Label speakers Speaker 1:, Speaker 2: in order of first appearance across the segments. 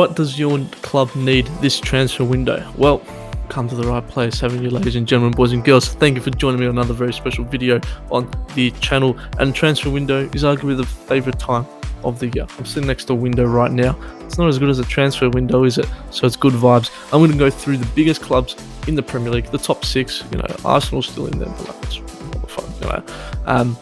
Speaker 1: What does your club need this transfer window? Well, come to the right place, haven't you, ladies and gentlemen, boys and girls? Thank you for joining me on another very special video on the channel. And transfer window is arguably the favourite time of the year. I'm sitting next to a window right now. It's not as good as a transfer window, is it? So it's good vibes. I'm going to go through the biggest clubs in the Premier League, the top six. Arsenal's still in there, but like, it's what the fuck,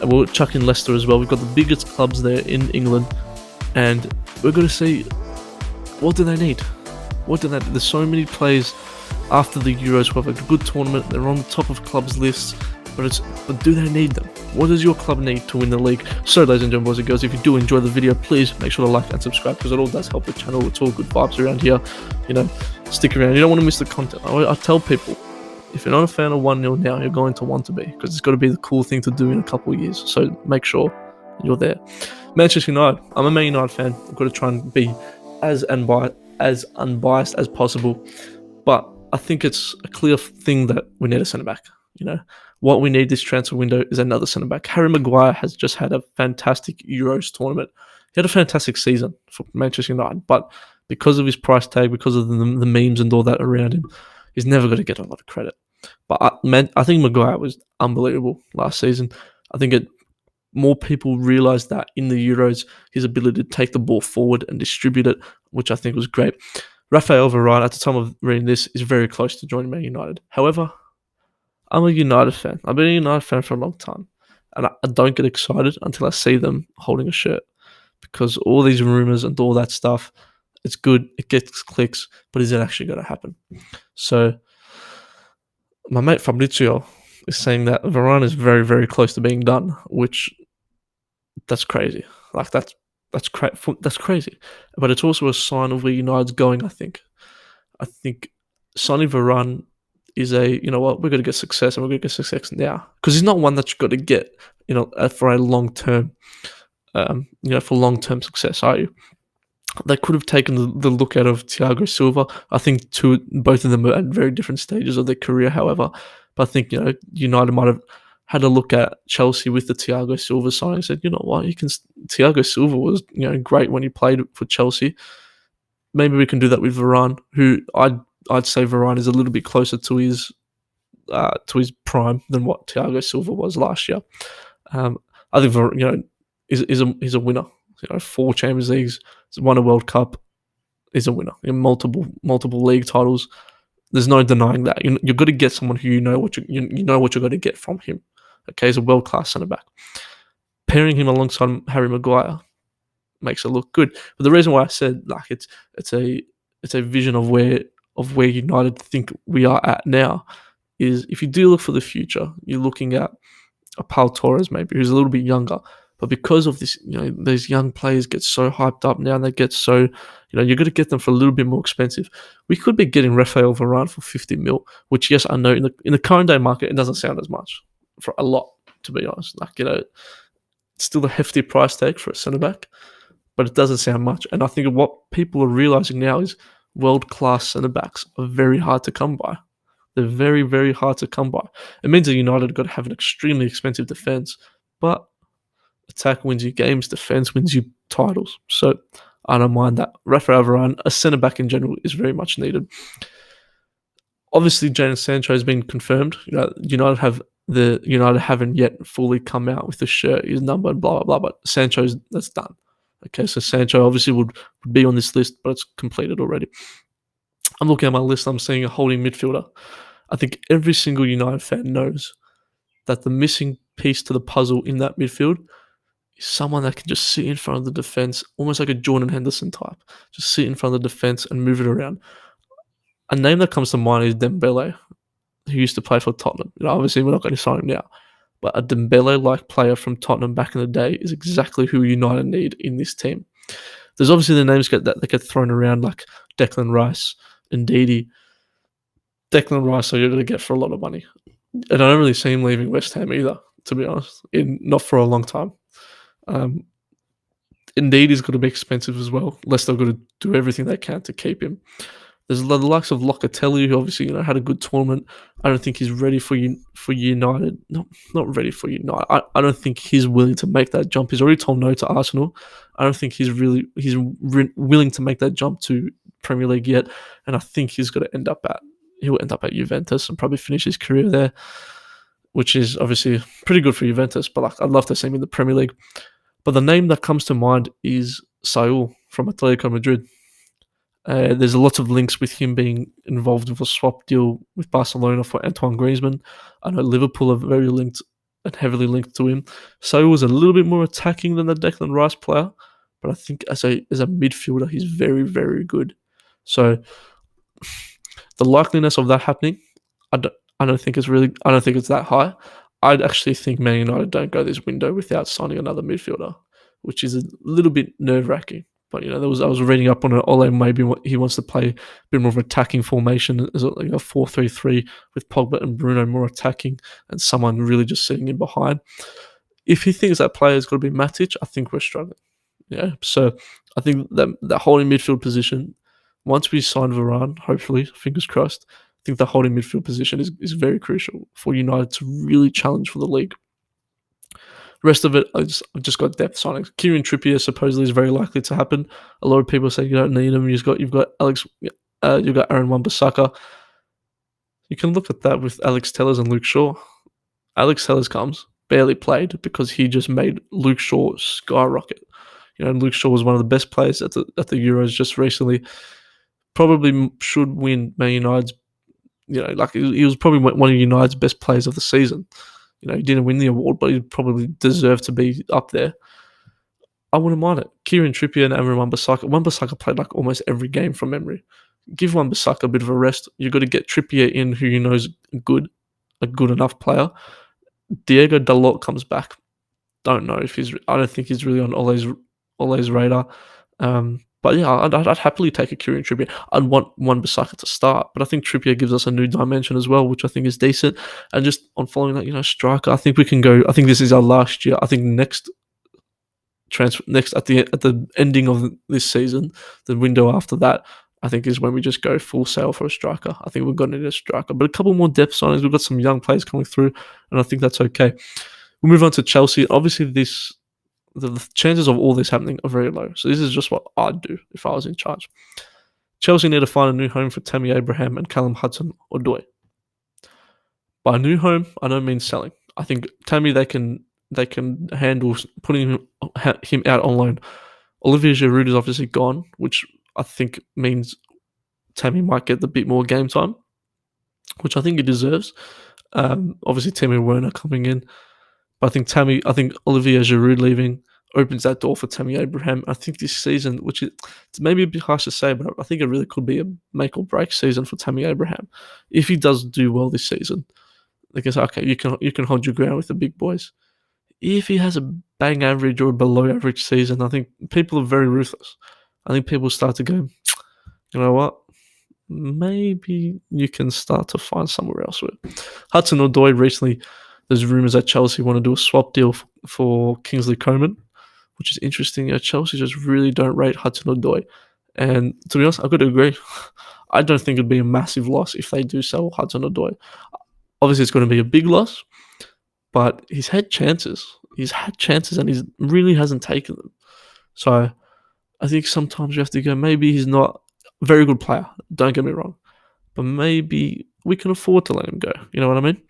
Speaker 1: and we'll chuck in Leicester as well. We've got the biggest clubs there in England, and we're going to see, what do they need? There's so many players after the Euros who have a good tournament. They're on the top of clubs' lists, but do they need them? What does your club need to win the league? So, ladies and gentlemen, boys and girls, if you do enjoy the video, please make sure to like and subscribe, because it all does help the channel. It's all good vibes around here. Stick around. You don't want to miss the content. I tell people, if you're not a fan of 1-0 now, you're going to want to be, because it's got to be the cool thing to do in a couple of years. So make sure you're there. Manchester United. I'm a Man United fan. I've got to try and be as unbiased as possible, but I think it's a clear thing that we need a centre-back. What we need this transfer window is another centre-back. Harry Maguire has just had a fantastic Euros tournament. He had a fantastic season for Manchester United, but because of his price tag, because of the memes and all that around him, he's never going to get a lot of credit. But I think Maguire was unbelievable last season. I think more people realised that in the Euros, his ability to take the ball forward and distribute it, which I think was great. Raphael Varane, at the time of reading this, is very close to joining Man United. However, I'm a United fan. I've been a United fan for a long time, and I don't get excited until I see them holding a shirt, because all these rumours and all that stuff, it's good, it gets clicks, but is it actually going to happen? So my mate Fabrizio is saying that Varane is very, very close to being done, which that's crazy. Like that's crazy. But it's also a sign of where United's going, I think. I think signing Varane is we're going to get success, and we're going to get success now, because he's not one that you've got to get, for a long term, for long term success, are you? They could have taken the look out of Thiago Silva. I think both of them are at very different stages of their career, however. But I think, United might have had a look at Chelsea with the Thiago Silva signing and said, you know what, Thiago Silva was, great when he played for Chelsea. Maybe we can do that with Varane, who I'd say Varane is a little bit closer to his prime than what Thiago Silva was last year. I think Varane, he's a winner. 4 Champions Leagues, he's won a World Cup. He's a winner in multiple league titles. There's no denying that. You've got to get someone who you know what you're going to get from him. Okay, he's a world-class centre-back. Pairing him alongside Harry Maguire makes it look good. But the reason why I said it's a vision of where United think we are at now is, if you do look for the future, you're looking at a Pau Torres maybe, who's a little bit younger. But because of this, these young players get so hyped up now, and they get so, you're going to get them for a little bit more expensive. We could be getting Raphael Varane for 50 mil, which, yes, I know in the current day market, it doesn't sound as much, for a lot, to be honest. It's still a hefty price tag for a centre-back, but it doesn't sound much. And I think what people are realising now is world-class centre-backs are very hard to come by. They're very, very hard to come by. It means that United have got to have an extremely expensive defence, but attack wins you games, defence wins you titles. So I don't mind that. Raphael Varane, a centre-back in general, is very much needed. Obviously, Jadon Sancho has been confirmed. United haven't yet fully come out with the shirt, his number, and blah, blah, blah, but that's done. Okay, so Sancho obviously would be on this list, but it's completed already. I'm looking at my list, I'm seeing a holding midfielder. I think every single United fan knows that the missing piece to the puzzle in that midfield is someone that can just sit in front of the defence, almost like a Jordan Henderson type. Just sit in front of the defence and move it around. A name that comes to mind is Dembele, who used to play for Tottenham. Obviously, we're not going to sign him now. But a Dembele-like player from Tottenham back in the day is exactly who United need in this team. There's obviously the names that get thrown around, like Declan Rice and Ndidi. Declan Rice, so you're going to get for a lot of money. And I don't really see him leaving West Ham either, to be honest. Not for a long time. Indeed, he's going to be expensive as well. Leicester are going to do everything they can to keep him. There's the likes of Locatelli, who obviously had a good tournament. I don't think he's ready for United. Not ready for United. I don't think he's willing to make that jump. He's already told no to Arsenal. I don't think he's willing to make that jump to Premier League yet. And I think he'll end up at Juventus and probably finish his career there, which is obviously pretty good for Juventus. But I'd love to see him in the Premier League. But the name that comes to mind is Saul from Atletico Madrid. There's a lot of links with him being involved with a swap deal with Barcelona for Antoine Griezmann. I know Liverpool are very linked and heavily linked to him. Saul was a little bit more attacking than the Declan Rice player, but I think as a midfielder, he's very, very good. So the likeliness of that happening, I don't think it's that high. I'd actually think Man United don't go this window without signing another midfielder, which is a little bit nerve-wracking. But I was reading up on it. Ole, maybe he wants to play a bit more of an attacking formation, as like a 4-3-3 with Pogba and Bruno more attacking, and someone really just sitting in behind. If he thinks that player's got to be Matic, I think we're struggling. Yeah, so I think that holding midfield position, once we sign Varane, hopefully, fingers crossed, I think the holding midfield position is very crucial for United to really challenge for the league. The rest of it, I've just got depth signings. Kieran Trippier supposedly is very likely to happen. A lot of people say you don't need him. You've got Aaron Wan-Bissaka. You can look at that with Alex Telles and Luke Shaw. Alex Telles comes, barely played because he just made Luke Shaw skyrocket. Luke Shaw was one of the best players at the Euros just recently. Probably should win Man United's. He was probably one of United's best players of the season. He didn't win the award, but he probably deserved to be up there. I wouldn't mind it. Kieran Trippier and Aaron Wan-Bissaka. Wan-Bissaka played like almost every game from memory. Give Wan-Bissaka a bit of a rest. You've got to get Trippier in, who you know is a good enough player. Diego Dalot comes back. Don't know if I don't think he's really on Ole's radar. But yeah, I'd happily take a Kieran Trippier. I'd want Wan-Bissaka to start, but I think Trippier gives us a new dimension as well, which I think is decent. And just on following that, striker, I think we can go. I think this is our last year. I think next at the ending of this season, the window after that, I think is when we just go full sail for a striker. I think we're going to need a striker, but a couple more depth signings. We've got some young players coming through, and I think that's okay. We'll move on to Chelsea. Obviously, the chances of all this happening are very low. So this is just what I'd do if I was in charge. Chelsea need to find a new home for Tammy Abraham and Callum Hudson-Odoi. By a new home, I don't mean selling. I think Tammy, they can handle putting him out on loan. Olivier Giroud is obviously gone, which I think means Tammy might get the bit more game time, which I think he deserves. Obviously, Timo Werner coming in. But I think Olivier Giroud leaving opens that door for Tammy Abraham. I think this season, which is it's maybe a bit harsh to say, but I think it really could be a make or break season for Tammy Abraham. If he does do well this season, they can say, okay, you can hold your ground with the big boys. If he has a bang average or below average season, I think people are very ruthless. I think people start to go, you know what? Maybe you can start to find somewhere else with. Hudson-Odoi recently, there's rumours that Chelsea want to do a swap deal for Kingsley Coman, which is interesting. Chelsea just really don't rate Hudson-Odoi. And to be honest, I've got to agree. I don't think it'd be a massive loss if they do sell Hudson-Odoi. Obviously, it's going to be a big loss, but he's had chances. And he really hasn't taken them. So I think sometimes you have to go, maybe he's not a very good player. Don't get me wrong. But maybe we can afford to let him go. You know what I mean?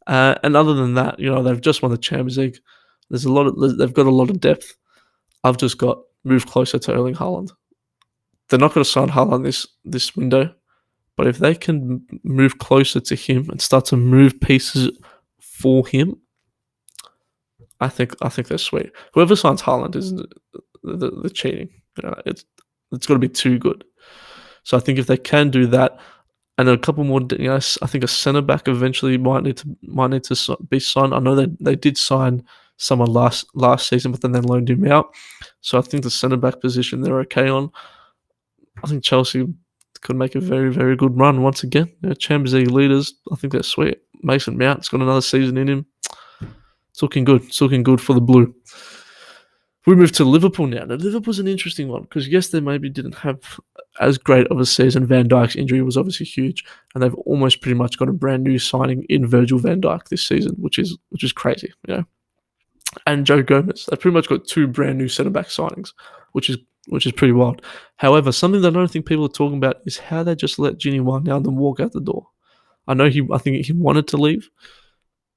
Speaker 1: And other than that, they've just won the Champions League. They've got a lot of depth. I've just got move closer to Erling Haaland. They're not going to sign Haaland this window, but if they can move closer to him and start to move pieces for him, I think they're sweet. Whoever signs Haaland is the cheating. It's got to be too good. So I think if they can do that. And a couple more, I think a centre back eventually might need to be signed. I know they did sign someone last season, but then they loaned him out. So I think the centre back position they're okay on. I think Chelsea could make a very, very good run once again. Champions League leaders, I think they're sweet. Mason Mount's got another season in him. It's looking good. It's looking good for the blue. We move to Liverpool now. Now, Liverpool's an interesting one because, yes, they maybe didn't have as great of a season. Van Dijk's injury was obviously huge, and they've almost pretty much got a brand new signing in Virgil van Dijk this season, which is crazy, And Joe Gomez, they've pretty much got two brand new centre back signings, which is pretty wild. However, something that I don't think people are talking about is how they just let Gini Wijnaldum walk out the door. I think he wanted to leave,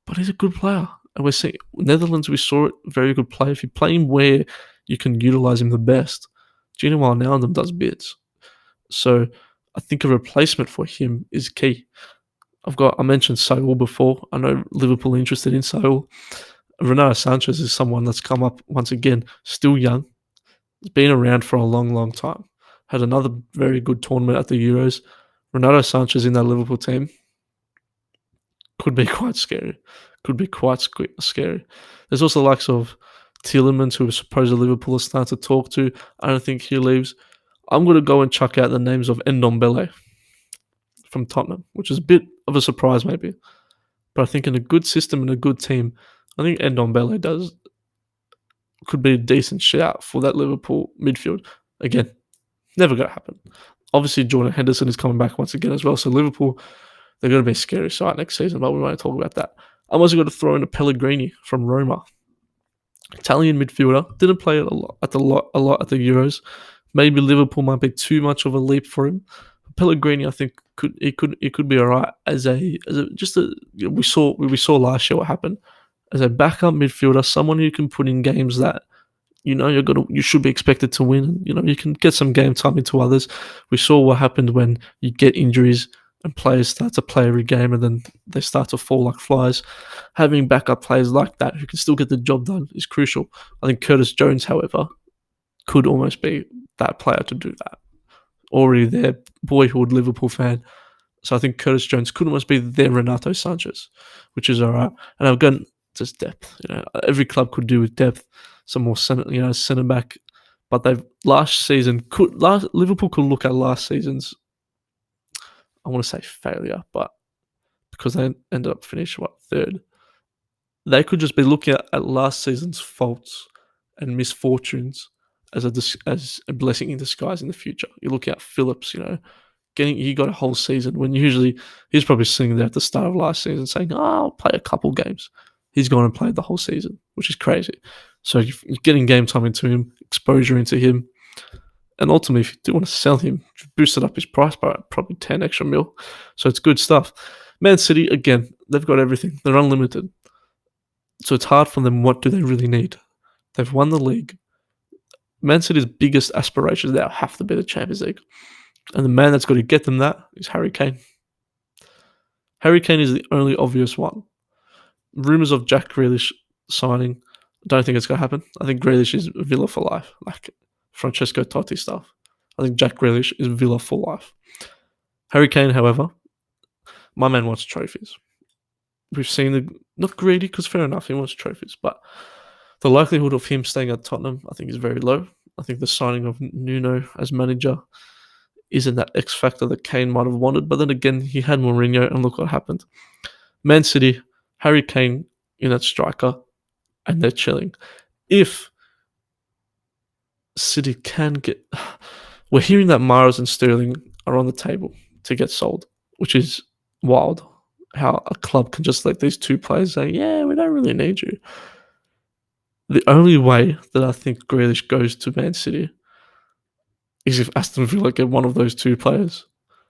Speaker 1: but he's a good player. And we're seeing Netherlands, we saw it, very good play. If you play him where you can utilise him the best, Gini Wijnaldum does bits. So I think a replacement for him is key. I mentioned Saul before. I know Liverpool are interested in Saul. Renato Sanchez is someone that's come up once again, still young. He's been around for a long, long time. Had another very good tournament at the Euros. Renato Sanchez in that Liverpool team could be quite scary. There's also the likes of Tielemans, who supposedly Liverpool are starting to talk to. I don't think he leaves. I'm going to go and chuck out the names of Ndombele from Tottenham, which is a bit of a surprise maybe. But I think in a good system and a good team, I think Ndombele could be a decent shout for that Liverpool midfield. Again, never going to happen. Obviously, Jordan Henderson is coming back once again as well. So Liverpool, they're going to be a scary sight next season, but we won't talk about that. I'm also going to throw in a Pellegrini from Roma. Italian midfielder, didn't play a lot at the Euros. Maybe Liverpool might be too much of a leap for him. Pellegrini, I think, could be alright we saw last year what happened. As a backup midfielder, someone who can put in games that you should be expected to win. You can get some game time into others. We saw what happened when you get injuries and players start to play every game and then they start to fall like flies. Having backup players like that who can still get the job done is crucial. I think Curtis Jones, however, could almost be that player to do that. Already their boyhood Liverpool fan. So I think Curtis Jones could almost be their Renato Sanchez, which is all right. And again, just depth. Every club could do with depth. Some more centre back. But Liverpool could look at last season's, I want to say failure, but because they ended up finishing third, they could just be looking at last season's faults and misfortunes as a blessing in disguise in the future. You're looking at Phillips, he got a whole season when usually he's probably sitting there at the start of last season saying, I'll play a couple games. He's gone and played the whole season, which is crazy. So you're getting game time into him, exposure into him. And ultimately, if you do want to sell him, you've boosted up his price by probably 10 extra mil. So it's good stuff. Man City, again, they've got everything. They're unlimited. So it's hard for them. What do they really need? They've won the league. Man City's biggest aspirations now have to be the Champions League. And the man that's got to get them that is Harry Kane. Harry Kane is the only obvious one. Rumours of Jack Grealish signing, I don't think it's going to happen. I think Grealish is Villa for life, like Francesco Totti stuff. I think Jack Grealish is Villa for life. Harry Kane, however, my man wants trophies. We've seen not greedy, because fair enough, he wants trophies, but the likelihood of him staying at Tottenham, I think, is very low. I think the signing of Nuno as manager isn't that X factor that Kane might have wanted, but then again, he had Mourinho, and look what happened. Man City, Harry Kane in that striker, and they're chilling. If City can get... We're hearing that Mahrez and Sterling are on the table to get sold, which is wild. How a club can just let these two players say, yeah, we don't really need you. The only way that I think Grealish goes to Man City is if Aston Villa get one of those two players.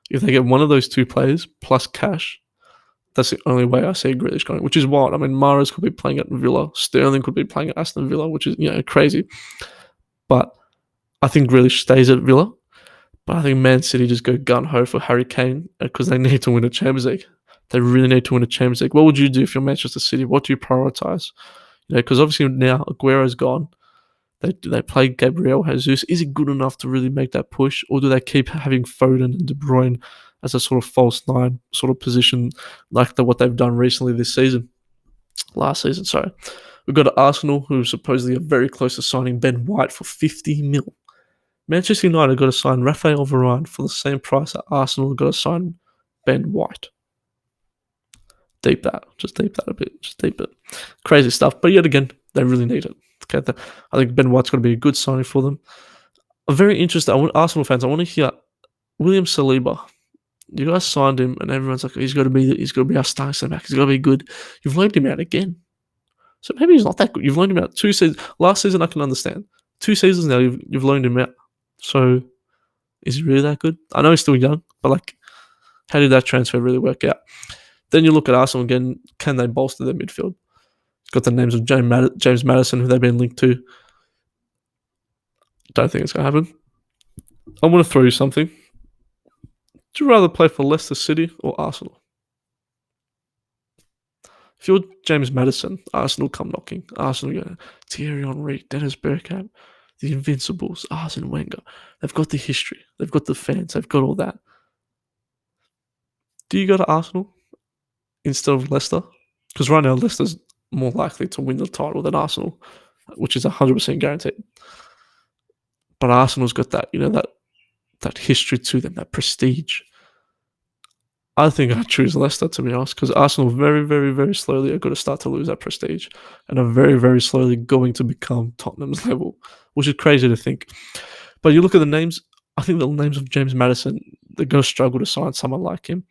Speaker 1: If they get one of those two players plus cash, that's the only way I see Grealish going, which is wild. I mean, Mahrez could be playing at Villa. Sterling could be playing at Aston Villa, which is, crazy. But I think Grealish stays at Villa. But I think Man City just go gun-ho for Harry Kane because they need to win a Champions League. They really need to win a Champions League. What would you do if you're Manchester City? What do you prioritise? Because obviously now Aguero's gone. They play Gabriel Jesus. Is he good enough to really make that push? Or do they keep having Foden and De Bruyne as a sort of false nine sort of position like what they've done recently this season? Last season, sorry. We've got Arsenal, who supposedly are very close to signing Ben White for 50 mil. Manchester United got to sign Raphael Varane for the same price that Arsenal got to sign Ben White. Just deep that a bit. Just deep it. Crazy stuff. But yet again, they really need it. Okay, I think Ben White's going to be a good signing for them. I'm very interested. Arsenal fans, I want to hear William Saliba. You guys signed him, and everyone's like, he's got to be our starting centre back. He's got to be good. You've loaned him out again, so maybe he's not that good. You've loaned him out 2 seasons. Last season, I can understand. 2 seasons now, you've loaned him out. So is he really that good? I know he's still young, but like, how did that transfer really work out? Then you look at Arsenal again. Can they bolster their midfield? Got the names of James Maddison, who they've been linked to. Don't think it's going to happen. I want to throw you something. Would you rather play for Leicester City or Arsenal? If you're James Maddison, Arsenal come knocking. Arsenal go, Thierry Henry, Dennis Bergkamp, the Invincibles, Arsene Wenger. They've got the history. They've got the fans. They've got all that. Do you go to Arsenal instead of Leicester? Because right now, Leicester's more likely to win the title than Arsenal, which is 100% guaranteed. But Arsenal's got that, that history to them, that prestige. I think I'd choose Leicester, to be honest, because Arsenal very, very, very slowly are going to start to lose that prestige and are very, very slowly going to become Tottenham's level, which is crazy to think. But you look at the names, I think the names of James Maddison, they're going to struggle to sign someone like him.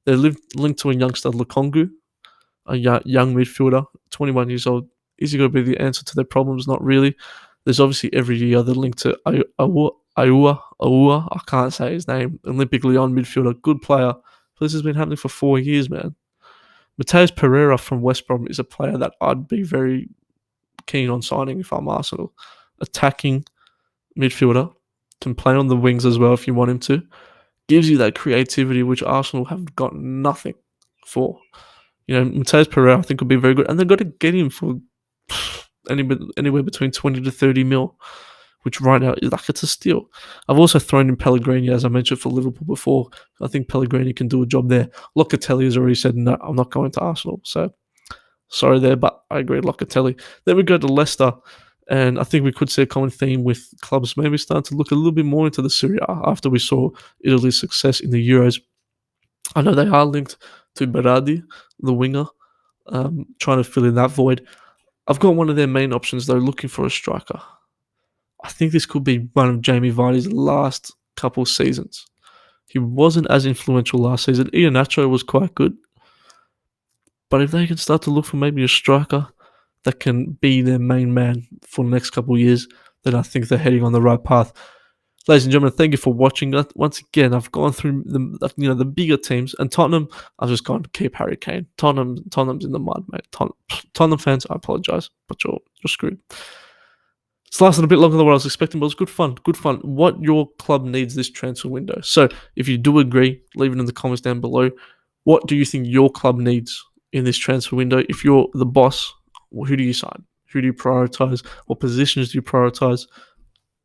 Speaker 1: They're linked to a youngster, Lukongu, a young midfielder, 21 years old. Is he going to be the answer to their problems? Not really. There's obviously every year they're linked to Aua, I can't say his name, Olympic Lyon midfielder, good player. This has been happening for 4 years, man. Mateus Pereira from West Brom is a player that I'd be very keen on signing if I'm Arsenal. Attacking midfielder, can play on the wings as well if you want him to. Gives you that creativity which Arsenal have got nothing for. Mateus Pereira I think would be very good, and they've got to get him for anywhere between 20 to 30 mil, which right now is like it's a steal. I've also thrown in Pellegrini, as I mentioned, for Liverpool before. I think Pellegrini can do a job there. Locatelli has already said, no, I'm not going to Arsenal. So, sorry there, but I agree, Locatelli. Then we go to Leicester, and I think we could see a common theme with clubs maybe starting to look a little bit more into the Serie A after we saw Italy's success in the Euros. I know they are linked to Berardi, the winger, trying to fill in that void. I've got one of their main options, though, looking for a striker. I think this could be one of Jamie Vardy's last couple seasons. He wasn't as influential last season. Iheanacho was quite good. But if they can start to look for maybe a striker that can be their main man for the next couple of years, then I think they're heading on the right path. Ladies and gentlemen, thank you for watching. Once again, I've gone through the bigger teams, and Tottenham, I've just gone to keep Harry Kane. Tottenham's in the mud, mate. Tottenham fans, I apologise, but you're screwed. It's lasted a bit longer than what I was expecting, but it was good fun. Good fun. What your club needs this transfer window. So if you do agree, leave it in the comments down below. What do you think your club needs in this transfer window? If you're the boss, who do you sign? Who do you prioritise? What positions do you prioritise?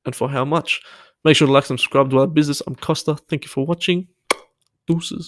Speaker 1: And for how much? Make sure to like and subscribe to our business. I'm Costa. Thank you for watching. Deuces.